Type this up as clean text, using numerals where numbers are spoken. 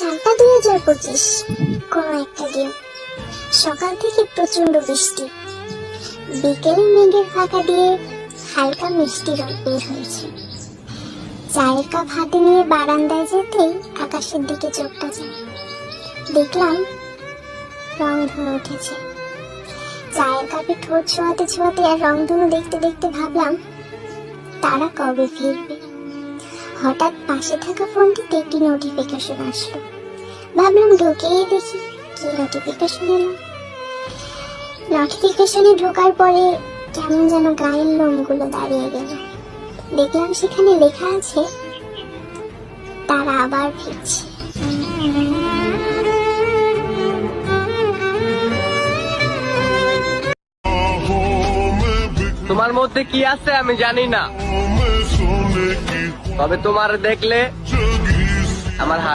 সালটা 2025, কোনো একটা দিন। সকাল থেকে প্রচন্ড বৃষ্টি, বিকেলে মেঘের ফাঁকা দিয়ে হালকা মিষ্টি রোদ বের হয়েছে। চায়ের কাপ হাতে নিয়ে বারান্দায় যেতেই আকাশের দিকে চোখটা যায়, দেখলাম রংধনু উঠেছে। চায়ের কাপে ঠোঁট ছোঁয়াতে ছোঁয়াতে আর রংধনু দেখতে দেখতে ভাবলাম তারা কবে ফিরবে। হঠাৎ পাশে থাকা ফোনটিতে একটি নোটিফিকেশন আসলো, ভাবলাম ঢুকেই দেখি কি নোটিফিকেশন এলো। নোটিফিকেশনে ঢোকার পরে কেমন যেন গায়ের লোমগুলো দাঁড়িয়ে গেল। দেখলাম সেখানে লেখা আছে তারা আবার ফিরছে। তোমার মধ্যে কি আছে আমি জানি না, তবে তোমার দেখলে আমার হাত